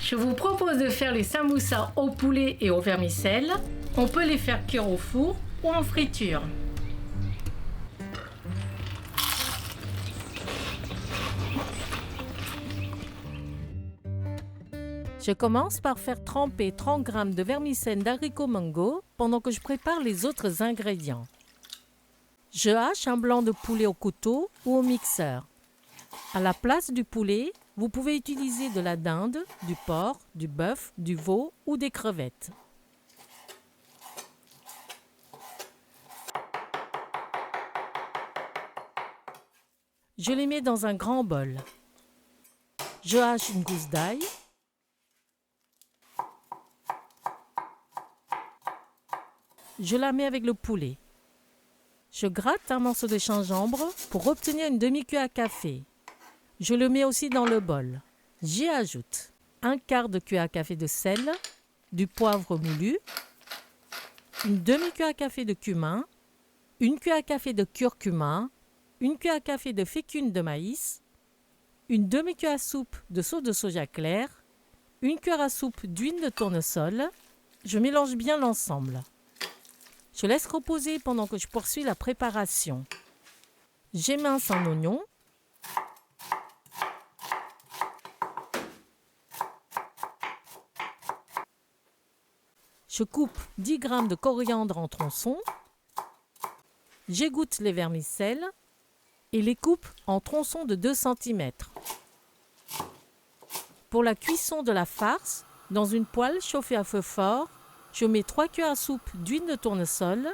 Je vous propose de faire les samoussas au poulet et au vermicelle. On peut les faire cuire au four ou en friture. Je commence par faire tremper 30 g de vermicelle d'haricots mango pendant que je prépare les autres ingrédients. Je hache un blanc de poulet au couteau ou au mixeur. À la place du poulet, vous pouvez utiliser de la dinde, du porc, du bœuf, du veau ou des crevettes. Je les mets dans un grand bol. Je hache une gousse d'ail. Je la mets avec le poulet. Je gratte un morceau de gingembre pour obtenir une demi-cuillère à café. Je le mets aussi dans le bol. J'y ajoute un quart de cuillère à café de sel, du poivre moulu, une demi-cuillère à café de cumin, une cuillère à café de curcuma, une cuillère à café de fécule de maïs, une demi-cuillère à soupe de sauce de soja clair, une cuillère à soupe d'huile de tournesol. Je mélange bien l'ensemble. Je laisse reposer pendant que je poursuis la préparation. J'émince un oignon. Je coupe 10 g de coriandre en tronçons. J'égoutte les vermicelles et les coupe en tronçons de 2 cm. Pour la cuisson de la farce, dans une poêle chauffée à feu fort, je mets 3 cuillères à soupe d'huile de tournesol.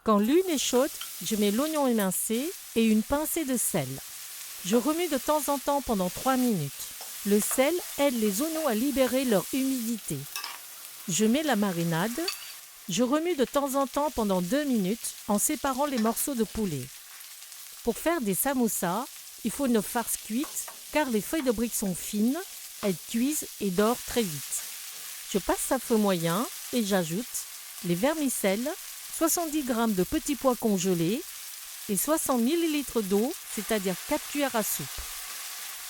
Quand l'huile est chaude, je mets l'oignon émincé et une pincée de sel. Je remue de temps en temps pendant 3 minutes. Le sel aide les oignons à libérer leur humidité. Je mets la marinade. Je remue de temps en temps pendant 2 minutes en séparant les morceaux de poulet. Pour faire des samoussas, il faut une farce cuite car les feuilles de briques sont fines, elles cuisent et dorent très vite. Je passe à feu moyen et j'ajoute les vermicelles, 70 g de petits pois congelés et 60 ml d'eau, c'est-à-dire 4 cuillères à soupe.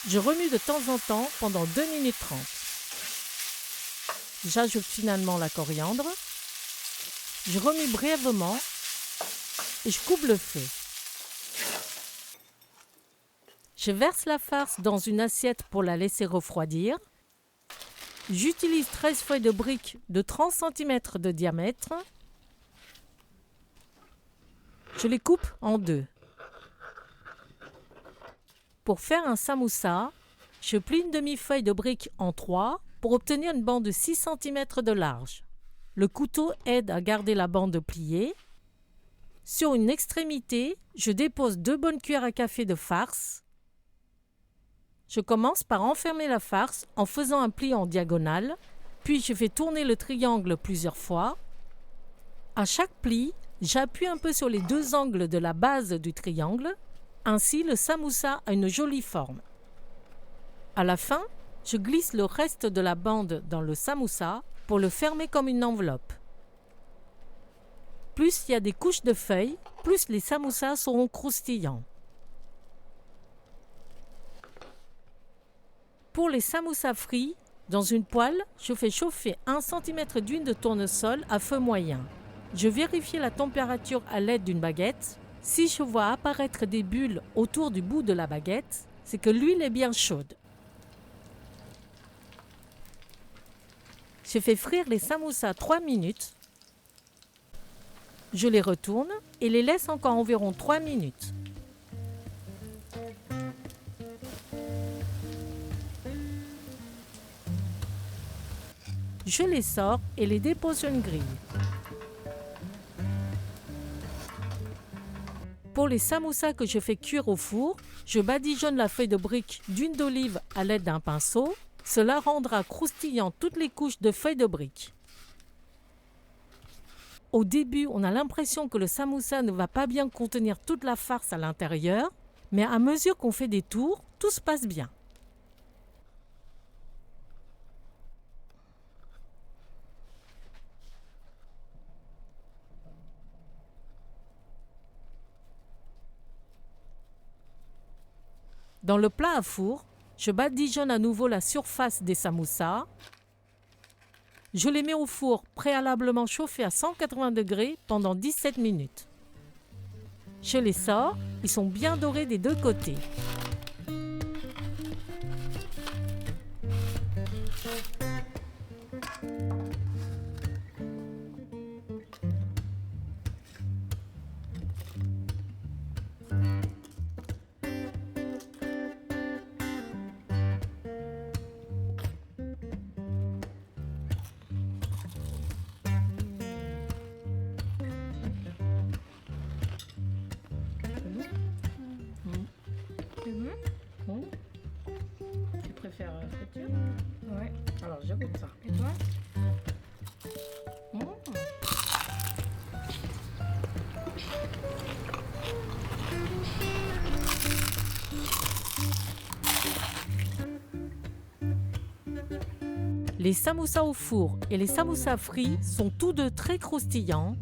Je remue de temps en temps pendant 2 minutes 30. J'ajoute finalement la coriandre. Je remue brièvement et je coupe le feu. Je verse la farce dans une assiette pour la laisser refroidir. J'utilise 13 feuilles de briques de 30 cm de diamètre. Je les coupe en deux. Pour faire un samoussa, je plie une demi-feuille de brique en 3 pour obtenir une bande de 6 cm de large. Le couteau aide à garder la bande pliée. Sur une extrémité, je dépose 2 bonnes cuillères à café de farce. Je commence par enfermer la farce en faisant un pli en diagonale, puis je fais tourner le triangle plusieurs fois. À chaque pli, j'appuie un peu sur les 2 angles de la base du triangle. Ainsi, le samoussa a une jolie forme. À la fin, je glisse le reste de la bande dans le samoussa pour le fermer comme une enveloppe. Plus il y a des couches de feuilles, plus les samoussas seront croustillants. Pour les samoussas frits, dans une poêle, je fais chauffer 1 cm d'huile de tournesol à feu moyen. Je vérifie la température à l'aide d'une baguette. Si je vois apparaître des bulles autour du bout de la baguette, c'est que l'huile est bien chaude. Je fais frire les samoussas 3 minutes. Je les retourne et les laisse encore environ 3 minutes. Je les sors et les dépose sur une grille. Pour les samoussas que je fais cuire au four, je badigeonne la feuille de brique d'huile d'olive à l'aide d'un pinceau. Cela rendra croustillant toutes les couches de feuilles de brique. Au début, on a l'impression que le samoussa ne va pas bien contenir toute la farce à l'intérieur, mais à mesure qu'on fait des tours, tout se passe bien. Dans le plat à four, Je badigeonne à nouveau la surface des samoussas. Je les mets au four préalablement chauffé à 180 degrés pendant 17 minutes. Je les sors, ils sont bien dorés des deux côtés. Tu préfères friture? Ouais. Alors je goûte ça. Et toi? Les samoussas au four et les samoussas frits sont tous deux très croustillants.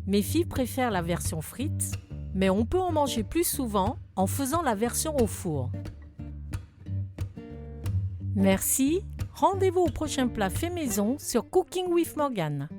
Mes filles préfèrent la version frite, mais on peut en manger plus souvent en faisant la version au four. Merci, rendez-vous au prochain plat fait maison sur Cooking with Morgane.